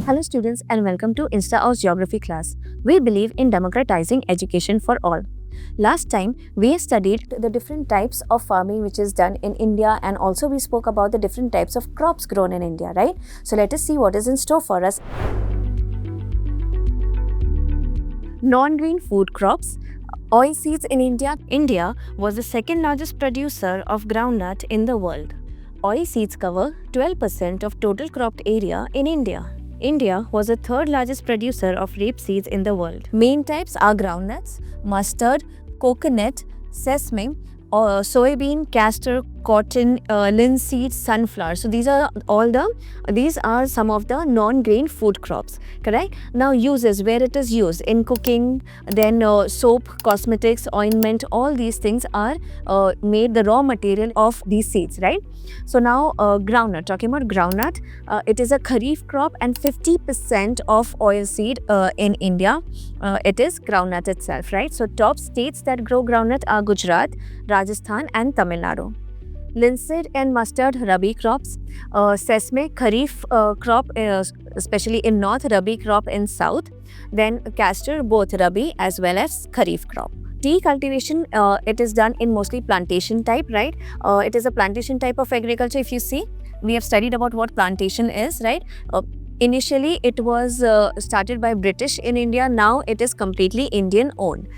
Hello students and welcome to InstaHouse Geography class. We believe in democratizing education for all. Last time we studied the different types of farming which is done in India, and also we spoke about the different types of crops grown in India, right? So let us see what is in store for us. Non-grain food crops. Oilseeds in India. India was the second largest producer of groundnut in the world. Oilseeds cover 12% of total cropped area in India. India was the third largest producer of rapeseeds in the world. Main types are groundnuts, mustard, coconut, sesame, soybean, castor, cotton, linseed, sunflower. So these are some of the non-grain food crops. Correct. Now uses, where it is used in cooking, then soap, cosmetics, ointment. All these things are made the raw material of these seeds. Right. So now groundnut. Talking about groundnut, it is a kharif crop, and 50% of oilseed in India it is groundnut itself. Right. So top states that grow groundnut are Gujarat, Rajasthan, and Tamil Nadu. Linseed and mustard, rabi crops. Sesame, kharif crop, especially in north, rabi crop in south. Then castor, both rabi as well as kharif crop. Tea cultivation, it is done in mostly plantation type, right? It is a plantation type of agriculture. If you see, we have studied about what plantation is, right? Initially, it was started by British in India. Now, it is completely Indian owned.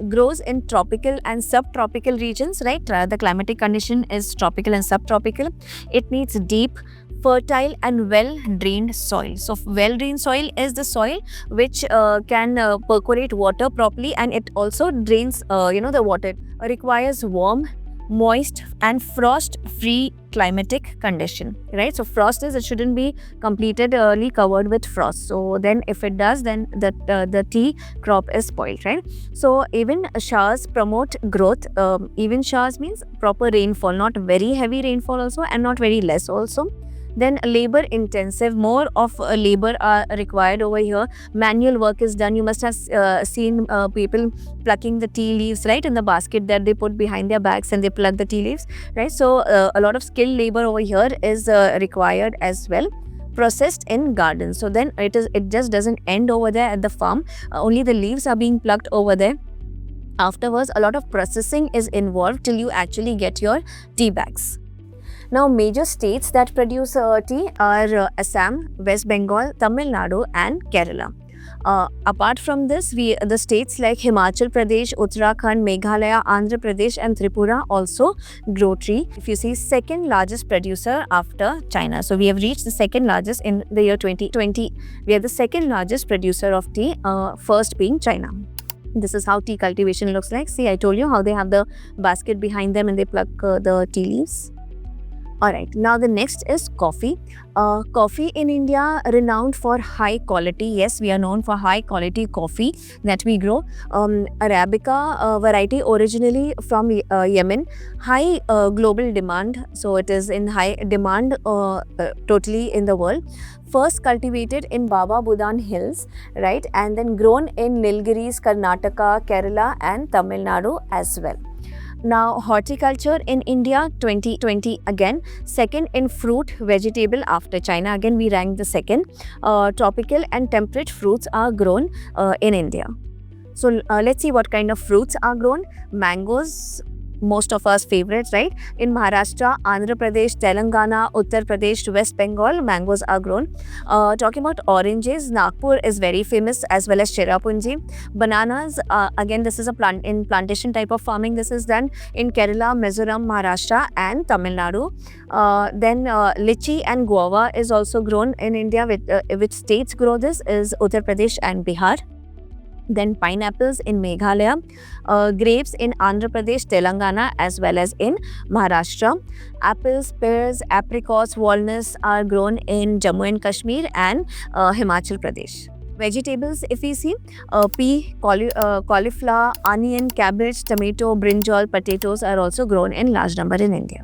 Grows in tropical and subtropical regions, right? The climatic condition is tropical and subtropical. It needs deep, fertile and well-drained soil. So, well-drained soil is the soil which can percolate water properly, and it also drains, the water. Requires warm, moist and frost-free climatic condition, right? So frost is, it shouldn't be completely covered with frost. So then if it does, then the tea crop is spoiled, right? So even showers promote growth. Even showers means proper rainfall, not very heavy rainfall also and not very less also. Then labor intensive, more of labor are required over here. Manual work is done. You must have seen people plucking the tea leaves, right, in the basket that they put behind their bags, and they pluck the tea leaves, right? So a lot of skilled labor over here is required as well. Processed in gardens. So then it just doesn't end over there at the farm. Only the leaves are being plucked over there. Afterwards, a lot of processing is involved till you actually get your tea bags. Now, major states that produce tea are Assam, West Bengal, Tamil Nadu and Kerala. Apart from this, the states like Himachal Pradesh, Uttarakhand, Meghalaya, Andhra Pradesh and Tripura also grow tea. If you see, second largest producer after China. So, we have reached the second largest in the year 2020. We are the second largest producer of tea, first being China. This is how tea cultivation looks like. See, I told you how they have the basket behind them and they pluck the tea leaves. Alright, now the next is coffee. Coffee in India renowned for high quality. Yes, we are known for high quality coffee that we grow. Arabica variety originally from Yemen. High global demand. So it is in high demand totally in the world. First cultivated in Baba Budan Hills, right? And then grown in Nilgiris, Karnataka, Kerala and Tamil Nadu as well. Now, horticulture in India 2020, again second in fruit vegetable after China. Again we rank the second. Tropical and temperate fruits are grown in India. So let's see what kind of fruits are grown. Mangoes, most of us favorites, right? In Maharashtra, Andhra Pradesh, Telangana, Uttar Pradesh, West Bengal, mangoes are grown. Talking about oranges, Nagpur is very famous as well as Cherrapunji. Bananas, again this is a plantation type of farming. This is done in Kerala, Mizoram, Maharashtra and Tamil Nadu. Then lychee and guava is also grown in India. Which states grow this is Uttar Pradesh and Bihar. Then pineapples in Meghalaya, grapes in Andhra Pradesh, Telangana as well as in Maharashtra. Apples, pears, apricots, walnuts are grown in Jammu and Kashmir and Himachal Pradesh. Vegetables, if we see, pea, cauliflower, onion, cabbage, tomato, brinjal, potatoes are also grown in large number in India.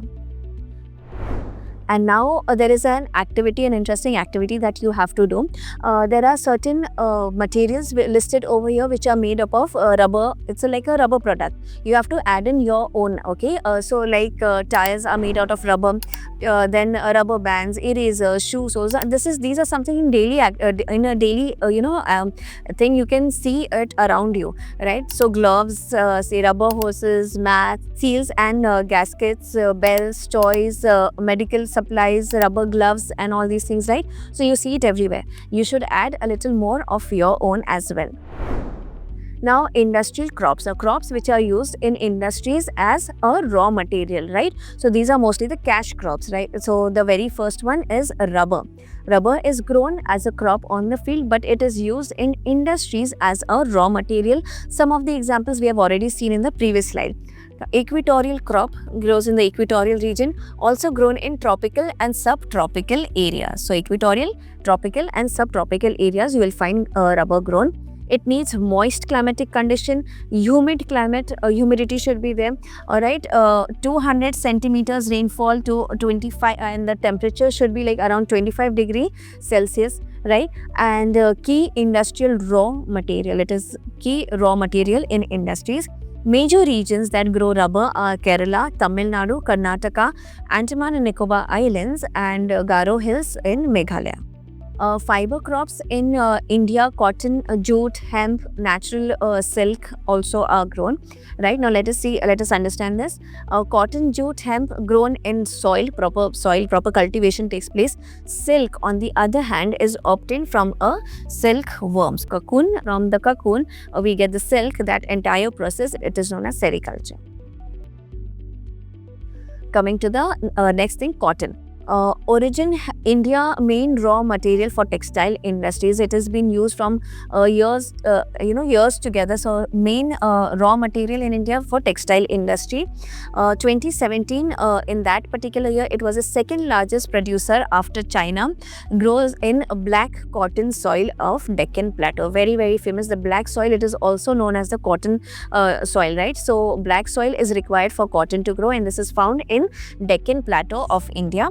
And now there is an interesting activity that you have to do. There are certain materials listed over here which are made up of rubber. It's like a rubber product. You have to add in your own. Okay, so like tires are made out of rubber. Then rubber bands, erasers, shoes. So these are something in in a daily thing. You can see it around you, right? So gloves, say rubber hoses, mats, seals and gaskets, bells, toys, medical supplies, rubber gloves and all these things, right? So you see it everywhere. You should add a little more of your own as well. Now, industrial crops are crops which are used in industries as a raw material, right? So these are mostly the cash crops, right? So the very first one is rubber. Rubber is grown as a crop on the field, but it is used in industries as a raw material. Some of the examples we have already seen in the previous slide. The equatorial crop grows in the equatorial region, also grown in tropical and subtropical areas. So equatorial, tropical and subtropical areas you will find rubber grown. It needs moist climatic condition, humid climate, humidity should be there. All right, 200 centimeters rainfall to 25, and the temperature should be like around 25 degree Celsius, right? And key industrial raw material. It is key raw material in industries. Major regions that grow rubber are Kerala, Tamil Nadu, Karnataka, Andaman and Nicobar Islands, and Garo Hills in Meghalaya. Fiber crops in India, cotton, jute, hemp, natural silk also are grown. Right now, let us understand this. Cotton, jute, hemp grown in proper cultivation takes place. Silk, on the other hand, is obtained from a silkworm's cocoon. From the cocoon, we get the silk. That entire process, it is known as sericulture. Coming to the next thing, cotton. Origin India, main raw material for textile industries. It has been used from years together. So main raw material in India for textile industry. 2017, in that particular year, it was the second largest producer after China. Grows in black cotton soil of Deccan Plateau. Very, very famous. The black soil, it is also known as the cotton soil, right? So black soil is required for cotton to grow, and this is found in Deccan Plateau of India.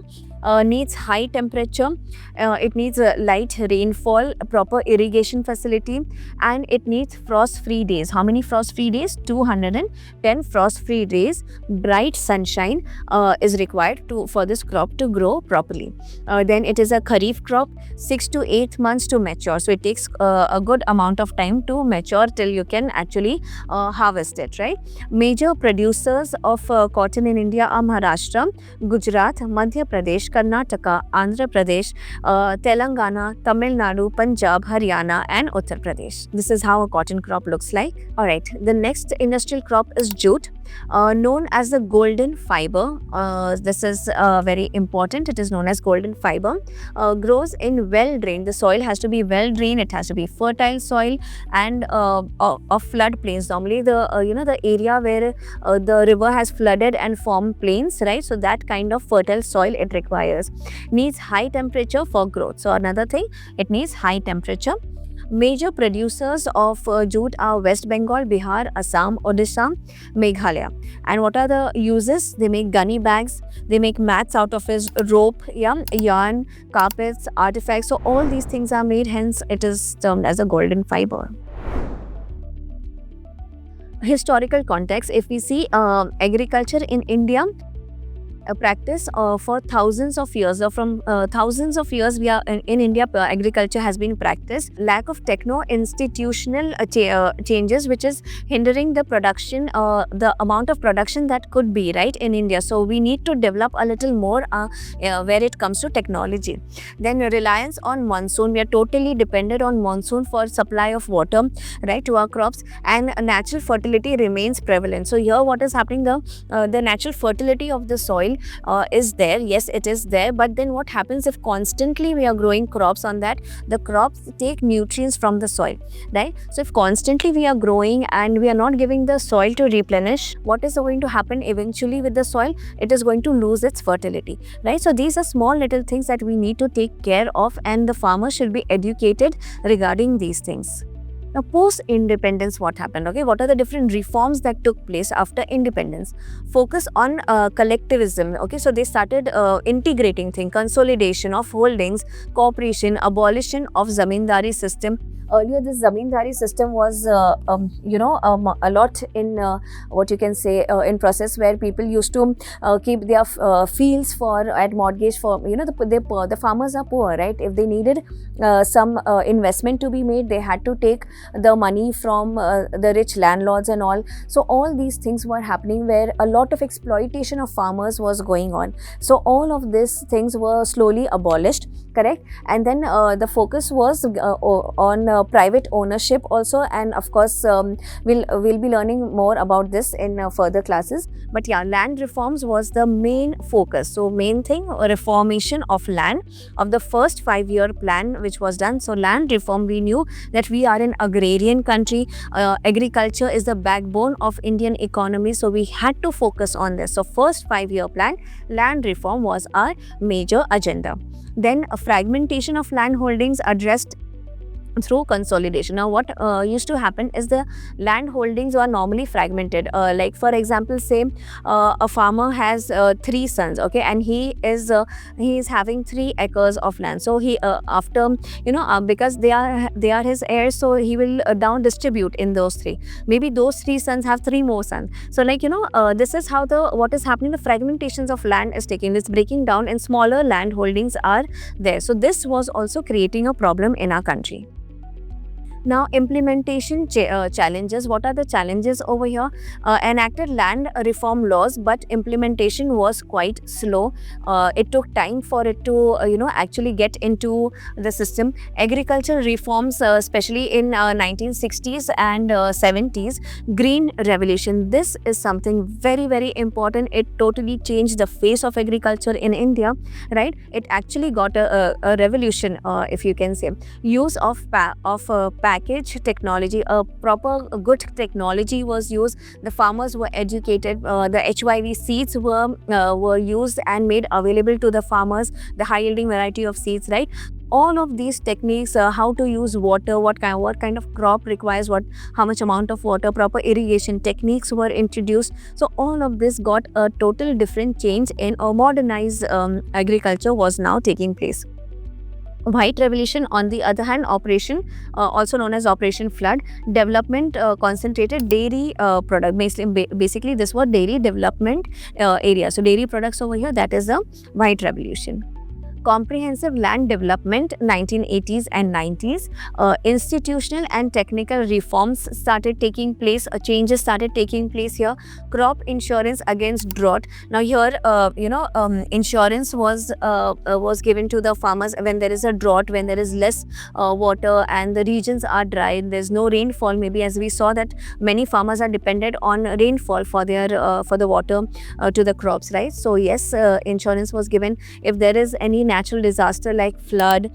Needs high temperature, it needs light rainfall, proper irrigation facility, and it needs frost-free days. How many frost-free days? 210 frost-free days. Bright sunshine is required for this crop to grow properly. Then it is a kharif crop, 6 to 8 months to mature. So it takes a good amount of time to mature till you can actually harvest it, right? Major producers of cotton in India are Maharashtra, Gujarat, Madhya Pradesh, Karnataka, Andhra Pradesh, Telangana, Tamil Nadu, Punjab, Haryana and Uttar Pradesh. This is how a cotton crop looks like. Alright, the next industrial crop is jute. Known as the golden fiber. This is very important. It is known as golden fiber. Grows in well-drained. The soil has to be well-drained. It has to be fertile soil and of flood plains. Normally, the area where the river has flooded and formed plains, right? So that kind of fertile soil it requires. Needs high temperature for growth. So another thing, it needs high temperature. Major producers of jute are West Bengal, Bihar, Assam, Odisha, Meghalaya. And what are the uses? They make gunny bags, they make mats out of his rope, yarn, carpets, artifacts. So all these things are made, hence it is termed as a golden fiber. Historical context, if we see agriculture in India, a practice for thousands of years, or from thousands of years we are in India, agriculture has been practiced. Lack of techno-institutional changes which is hindering the production, the amount of production that could be, right, in India. So we need to develop a little more where it comes to technology. Then reliance on monsoon. We are totally dependent on monsoon for supply of water, right, to our crops, and natural fertility remains prevalent. So here what is happening, the natural fertility of the soil is there. Yes, it is there, but then what happens if constantly we are growing crops on that? The crops take nutrients from the soil, right? So if constantly we are growing and we are not giving the soil to replenish, what is going to happen eventually with the soil? It is going to lose its fertility, right? So these are small little things that we need to take care of, and the farmer should be educated regarding these things. Now, post-independence, what happened? Okay, what are the different reforms that took place after independence? Focus on collectivism. Okay, so they started integrating things, consolidation of holdings, cooperation, abolition of zamindari system. Earlier, this zamindari system was, a lot in what you can say in process, where people used to keep their fields for at mortgage for, the farmers are poor, right? If they needed some investment to be made, they had to take the money from the rich landlords and all. So all these things were happening, where a lot of exploitation of farmers was going on. So all of these things were slowly abolished, correct? And then the focus was on private ownership also, and of course we'll be learning more about this in further classes. But yeah, land reforms was the main focus. So main thing, reformation of land of the first 5-year plan which was done. So land reform, we knew that we are an agrarian country. Agriculture is the backbone of Indian economy, so we had to focus on this. So first 5-year plan, land reform was our major agenda. Then a fragmentation of land holdings addressed through consolidation. Now, what used to happen is the land holdings were normally fragmented. Like for example, say a farmer has 3 sons, okay, and he is having 3 acres of land. So he after because they are his heirs, so he will down distribute in those 3. Maybe those 3 sons have 3 more sons. So this is how what is happening. The fragmentations of land is taking, it's breaking down, and smaller land holdings are there. So this was also creating a problem in our country. Now, implementation challenges. What are the challenges over here? Enacted land reform laws, but implementation was quite slow. It took time for it to actually get into the system. Agricultural reforms, especially in 1960s and 70s, green revolution. This is something very, very important. It totally changed the face of agriculture in India, right? It actually got a revolution, if you can say. Use of package technology, a proper good technology was used. The farmers were educated. The HYV seeds were used and made available to the farmers. The high yielding variety of seeds, right? All of these techniques, how to use water, what kind of crop requires how much amount of water, proper irrigation techniques were introduced. So all of this got a total different change in a modernized agriculture was now taking place. White Revolution, on the other hand, operation, also known as Operation Flood, development concentrated dairy product. Basically, this was dairy development area. So dairy products over here, that is the White Revolution. Comprehensive land development, 1980s and 90s. Institutional and technical reforms started taking place. Changes started taking place here. Crop insurance against drought. Now here, insurance was given to the farmers when there is a drought, when there is less water and the regions are dry. There's no rainfall. Maybe as we saw that many farmers are dependent on rainfall for their for the water to the crops, right? So yes, insurance was given. If there is any natural disaster like flood,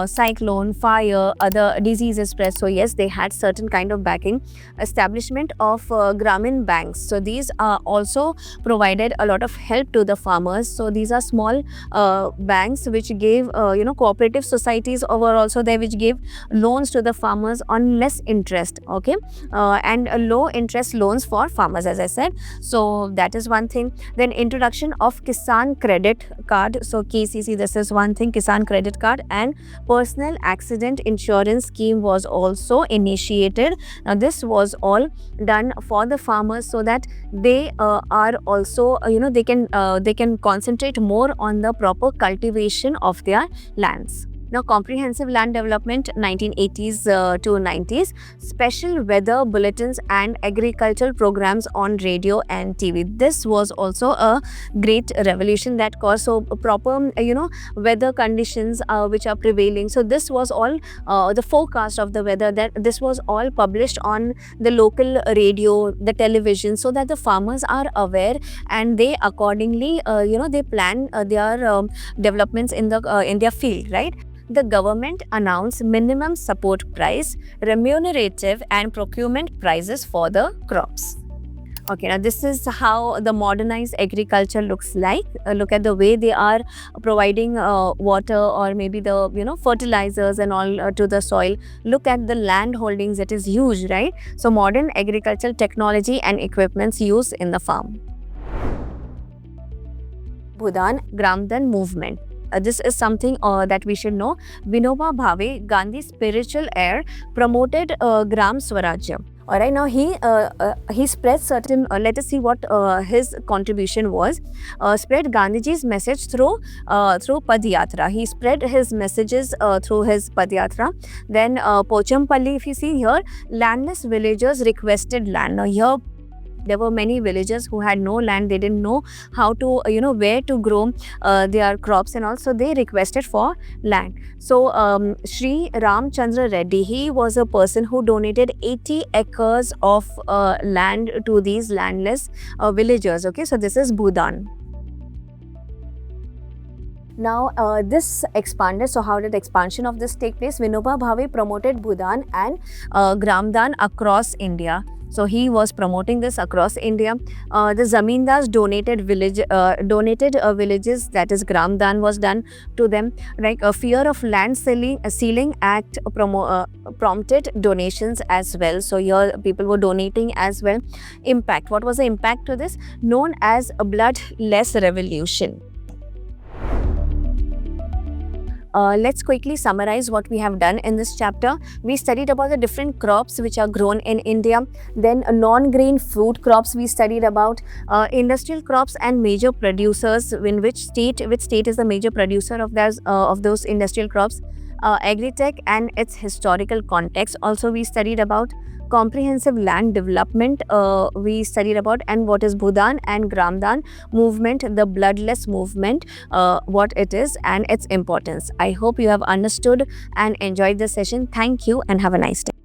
cyclone, fire, other diseases spread, so yes, they had certain kind of backing. Establishment of Gramin banks. So these also provided a lot of help to the farmers. So these are small banks which gave cooperative societies were also there, which gave loans to the farmers on less interest, okay, and low interest loans for farmers, as I said. So that is one thing. Then introduction of Kisan Credit Card. So KCC, this is one thing, Kisan Credit Card, and personal accident insurance scheme was also initiated. Now this was all done for the farmers so that they are also they can concentrate more on the proper cultivation of their lands. Now, comprehensive land development, 1980s to 90s, special weather bulletins and agricultural programs on radio and TV. This was also a great revolution that caused so proper, weather conditions which are prevailing. So this was all the forecast of the weather, that this was all published on the local radio, the television, so that the farmers are aware and they accordingly, they plan their developments in their field, right? The government announced minimum support price, remunerative and procurement prices for the crops. Okay, now this is how the modernized agriculture looks like. Look at the way they are providing water or maybe the fertilizers and all to the soil. Look at the land holdings; it is huge, right? So modern agricultural technology and equipments used in the farm. Bhudan Gramdan movement. This is something that we should know. Vinoba Bhave, Gandhi's spiritual heir, promoted Gram Swarajya. Alright, now he spread certain. Let us see what his contribution was. Spread Gandhiji's message through Padyatra. He spread his messages through his Padyatra. Then Pochampalli, if you see here, landless villagers requested land. Now here there were many villagers who had no land. They didn't know how to where to grow their crops, and also they requested for land. So Sri Ramchandra Reddy, he was a person who donated 80 acres of land to these landless villagers. Okay, so this is Bhudan. Now this expanded. So how did expansion of this take place? Vinoba Bhave promoted Bhudan and Gramdan across India. So he was promoting this across India. The Zamindars donated villages, that is Gramdan was done to them. Like a fear of land ceiling act prompted donations as well. So here people were donating as well. Impact. What was the impact to this? Known as a bloodless revolution. Let's quickly summarize what we have done in this chapter. We studied about the different crops which are grown in India. Then non-grain food crops we studied about. Industrial crops and major producers. In which state is the major producer of those industrial crops. Agritech and its historical context. Also we studied about comprehensive land development we studied about, and what is Bhudan and Gramdan movement, the bloodless movement, what it is and its importance. I hope you have understood and enjoyed the session. Thank you and have a nice day.